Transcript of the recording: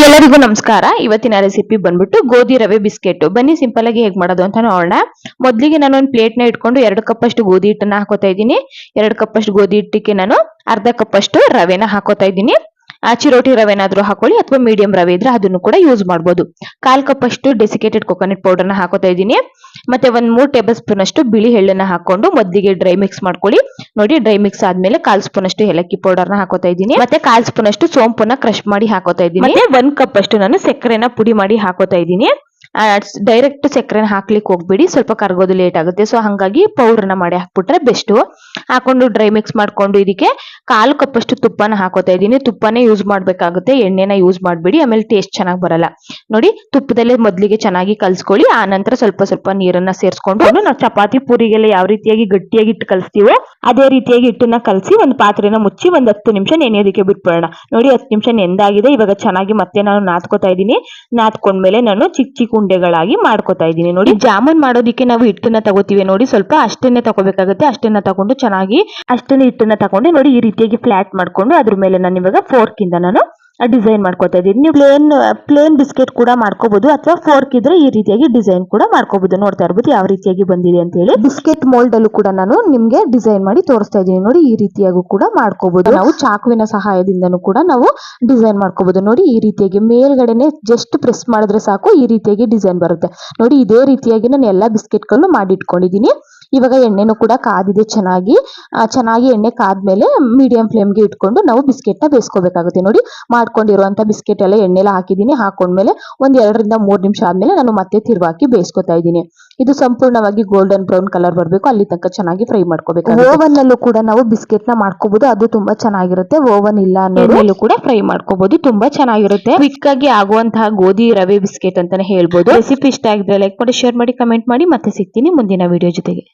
ಎಲ್ಲರಿಗೂ ನಮಸ್ಕಾರ. ಇವತ್ತಿನ ರೆಸಿಪಿ ಬಂದ್ಬಿಟ್ಟು ಗೋಧಿ ರವೆ ಬಿಸ್ಕೆಟ್. ಬನ್ನಿ ಸಿಂಪಲ್ ಆಗಿ ಹೇಗ್ ಮಾಡೋದು ಅಂತ ನೋಡೋಣ. ಮೊದಲಿಗೆ ನಾನು ಒಂದು ಪ್ಲೇಟ್ ನ ಇಟ್ಕೊಂಡು 2 ಕಪ್ ಅಷ್ಟು ಗೋಧಿ ಹಿಟ್ಟನ್ನ ಹಾಕೋತಾ ಇದ್ದೀನಿ. 2 ಕಪ್ ಅಷ್ಟು ಗೋಧಿ ಹಿಟ್ಟಿಗೆ ನಾನು ಅರ್ಧ ಕಪ್ ಅಷ್ಟು ರವೆನ ಹಾಕೋತಾ ಇದ್ದೀನಿ. ಚಿರೋಟಿ ರವೆನಾದ್ರೂ ಹಾಕೊಳ್ಳಿ ಅಥವಾ ಮೀಡಿಯಂ ರವೆ ಇದ್ರೆ ಅದನ್ನು ಕೂಡ ಯೂಸ್ ಮಾಡಬಹುದು. 1/4 ಕಪ್ ಅಷ್ಟು ಡೆಸಿಕೇಟೆಡ್ ಕೊಕೊನಟ್ ಪೌಡರ್ ನ ಹಾಕೋತಾ ಇದ್ದೀನಿ. ಮತ್ತೆ 3 ಟೇಬಲ್ ಸ್ಪೂನ್ ಅಷ್ಟು ಬಿಳಿ ಎಳ್ಳನ್ನ ಹಾಕೊಂಡು ಮೊದಲಿಗೆ ಡ್ರೈ ಮಿಕ್ಸ್ ಮಾಡ್ಕೊಳ್ಳಿ. ನೋಡಿ, ಡ್ರೈ ಮಿಕ್ಸ್ ಆದ್ಮೇಲೆ 1/4 ಸ್ಪೂನ್ ಅಷ್ಟು ಏಲಕ್ಕಿ ಪೌಡರ್ ನ ಹಾಕೋತಾ ಇದ್ದೀನಿ. ಮತ್ತೆ 1/4 ಸ್ಪೂನ್ ಅಷ್ಟು ಸೋಂಪನ್ನ ಕ್ರಶ್ ಮಾಡಿ ಹಾಕೋತಾ ಇದ್ದೀನಿ. ಮತ್ತೆ 1 ಕಪ್ ಅಷ್ಟು ನಾನು ಸಕ್ಕರೆನ ಪುಡಿ ಮಾಡಿ ಹಾಕೋತಾ ಇದ್ದೀನಿ. ಡೈರೆಕ್ಟ್ ಸಕ್ಕರೆನ ಹಾಕ್ಲಿಕ್ಕೆ ಹೋಗ್ಬೇಡಿ, ಸ್ವಲ್ಪ ಕರಗೋದು ಲೇಟ್ ಆಗುತ್ತೆ. ಸೊ ಹಂಗಾಗಿ ಪೌಡರ್ನ ಮಾಡಿ ಹಾಕ್ಬಿಟ್ರೆ ಬೆಸ್ಟ್. ಹಾಕೊಂಡು ಡ್ರೈ ಮಿಕ್ಸ್ ಮಾಡ್ಕೊಂಡು ಇದಕ್ಕೆ 1/4 ಕಪ್ ಅಷ್ಟು ತುಪ್ಪನ ಹಾಕೋತಾ ಇದ್ದೀನಿ. ತುಪ್ಪನೇ ಯೂಸ್ ಮಾಡ್ಬೇಕಾಗುತ್ತೆ, ಎಣ್ಣೆನ ಯೂಸ್ ಮಾಡಬೇಡಿ, ಆಮೇಲೆ ಟೇಸ್ಟ್ ಚೆನ್ನಾಗಿ ಬರಲ್ಲ. ನೋಡಿ, ತುಪ್ಪದಲ್ಲೇ ಮೊದಲಿಗೆ ಚೆನ್ನಾಗಿ ಕಲ್ಸ್ಕೊಳ್ಳಿ. ಆ ನಂತರ ಸ್ವಲ್ಪ ಸ್ವಲ್ಪ ನೀರನ್ನ ಸೇರಿಸ್ಕೊಂಡು ನಾವು ಚಪಾತಿ ಪೂರಿಗೆಲ್ಲ ಯಾವ ರೀತಿಯಾಗಿ ಗಟ್ಟಿಯಾಗಿ ಇಟ್ಟು ಕಲಿಸ್ತೀವೋ ಅದೇ ರೀತಿಯಾಗಿ ಹಿಟ್ಟನ್ನ ಕಲಸಿ ಒಂದು ಪಾತ್ರೆನ ಮುಚ್ಚಿ ಒಂದು 10 ನಿಮಿಷ ನೆನೆಯೋದಕ್ಕೆ ಬಿಟ್ಬಿಡೋಣ. ನೋಡಿ, 10 ನಿಮಿಷ ನೆಂದಾಗಿದೆ. ಇವಾಗ ಚೆನ್ನಾಗಿ ಮತ್ತೆ ನಾನು ನಾದ್ಕೋತಾ ಇದ್ದೀನಿ. ನಾದ್ಕೊಂಡ್ಮೇಲೆ ನಾನು ಚಿಕ್ಕ ಚಿಕ್ಕ ಉಂಡೆಗಳಾಗಿ ಮಾಡ್ಕೋತಾ ಇದ್ದೀನಿ. ನೋಡಿ, ಜಾಮೂನ್ ಮಾಡೋದಿಕ್ಕೆ ನಾವು ಹಿಟ್ಟನ್ನ ತಗೋತೀವಿ. ನೋಡಿ, ಸ್ವಲ್ಪ ಅಷ್ಟನ್ನೇ ತಗೋಬೇಕಾಗುತ್ತೆ. ಅಷ್ಟನ್ನ ತಗೊಂಡು ಚೆನ್ನಾಗಿ ಅಷ್ಟನ್ನೇ ಹಿಟ್ಟನ್ನ ತಗೊಂಡು ನೋಡಿ ಈ ರೀತಿಯಾಗಿ ಫ್ಲಾಟ್ ಮಾಡ್ಕೊಂಡು ಅದ್ರ ಮೇಲೆ ನಾನು ಇವಾಗ ಫೋರ್ಕ್ ಇಂದ ನಾನು ಡಿಸೈನ್ ಮಾಡ್ಕೋತಾ ಇದ್ದೀನಿ. ನೀವು ಪ್ಲೇನ್ ಬಿಸ್ಕೆಟ್ ಕೂಡ ಮಾಡ್ಕೋಬಹುದು, ಅಥವಾ ಫೋರ್ಕ್ ಇದ್ರೆ ಈ ರೀತಿಯಾಗಿ ಡಿಸೈನ್ ಕೂಡ ಮಾಡ್ಕೋಬಹುದು. ನೋಡ್ತಾ ಇರ್ಬೋದು ಯಾವ ರೀತಿಯಾಗಿ ಬಂದಿದೆ ಅಂತ ಹೇಳಿ. ಬಿಸ್ಕೆಟ್ ಮೋಲ್ಡ್ ಅಲ್ಲೂ ಕೂಡ ನಾನು ನಿಮ್ಗೆ ಡಿಸೈನ್ ಮಾಡಿ ತೋರಿಸ್ತಾ ಇದ್ದೀನಿ. ನೋಡಿ, ಈ ರೀತಿಯಾಗೂ ಕೂಡ ಮಾಡ್ಕೋಬಹುದು. ನಾವು ಚಾಕುವಿನ ಸಹಾಯದಿಂದನೂ ಕೂಡ ನಾವು ಡಿಸೈನ್ ಮಾಡ್ಕೋಬಹುದು. ನೋಡಿ, ಈ ರೀತಿಯಾಗಿ ಮೇಲ್ಗಡೆನೆ ಜಸ್ಟ್ ಪ್ರೆಸ್ ಮಾಡಿದ್ರೆ ಸಾಕು, ಈ ರೀತಿಯಾಗಿ ಡಿಸೈನ್ ಬರುತ್ತೆ. ನೋಡಿ, ಇದೇ ರೀತಿಯಾಗಿ ನಾನು ಎಲ್ಲಾ ಬಿಸ್ಕೆಟ್ಗಳನ್ನು ಮಾಡಿ ಇಟ್ಕೊಂಡಿದ್ದೀನಿ. ಇವಾಗ ಎಣ್ಣೆನೂ ಕೂಡ ಕಾದಿದೆ. ಚೆನ್ನಾಗಿ ಎಣ್ಣೆ ಕಾದ್ಮೇಲೆ ಮೀಡಿಯಂ ಫ್ಲೇಮ್ಗೆ ಇಟ್ಕೊಂಡು ನಾವು ಬಿಸ್ಕೆಟ್ ನ ಬೇಯಿಸ್ಕೋಬೇಕಾಗುತ್ತೆ. ನೋಡಿ, ಮಾಡ್ಕೊಂಡಿರುವಂತ ಬಿಸ್ಕೆಟ್ ಎಲ್ಲ ಎಣ್ಣೆಲ್ಲ ಹಾಕಿದ್ದೀನಿ. ಹಾಕೊಂಡ್ಮೇಲೆ 1 2 ರಿಂದ 3 ನಿಮಿಷ ಆದ್ಮೇಲೆ ನಾನು ಮತ್ತೆ ತಿರುವಾಕಿ ಬೇಯಿಸ್ಕೊತಾ ಇದ್ದೀನಿ. ಇದು ಸಂಪೂರ್ಣವಾಗಿ ಗೋಲ್ಡನ್ ಬ್ರೌನ್ ಕಲರ್ ಬರಬೇಕು, ಅಲ್ಲಿ ತನಕ ಚೆನ್ನಾಗಿ ಫ್ರೈ ಮಾಡ್ಕೋಬೇಕು. ಓವನ್ ನಲ್ಲೂ ಕೂಡ ನಾವು ಬಿಸ್ಕೆಟ್ ನ ಮಾಡ್ಕೋಬಹುದು, ಅದು ತುಂಬಾ ಚೆನ್ನಾಗಿರುತ್ತೆ. ಓವನ್ ಇಲ್ಲ ಅನ್ನೋದ್ರಲ್ಲೂ ಕೂಡ ಫ್ರೈ ಮಾಡ್ಕೋಬಹುದು, ತುಂಬಾ ಚೆನ್ನಾಗಿರುತ್ತೆ. ಕ್ವಿಕ್ ಆಗಿ ಆಗುವಂತಹ ಗೋಧಿ ರವೆ ಬಿಸ್ಕೆಟ್ ಅಂತಾನೆ ಹೇಳ್ಬೋದು. ರೆಸಿಪಿ ಇಷ್ಟ ಆಗಿದ್ರೆ ಲೈಕ್ ಮಾಡಿ, ಶೇರ್ ಮಾಡಿ, ಕಮೆಂಟ್ ಮಾಡಿ. ಮತ್ತೆ ಸಿಗ್ತೀನಿ ಮುಂದಿನ ವಿಡಿಯೋ ಜೊತೆಗೆ.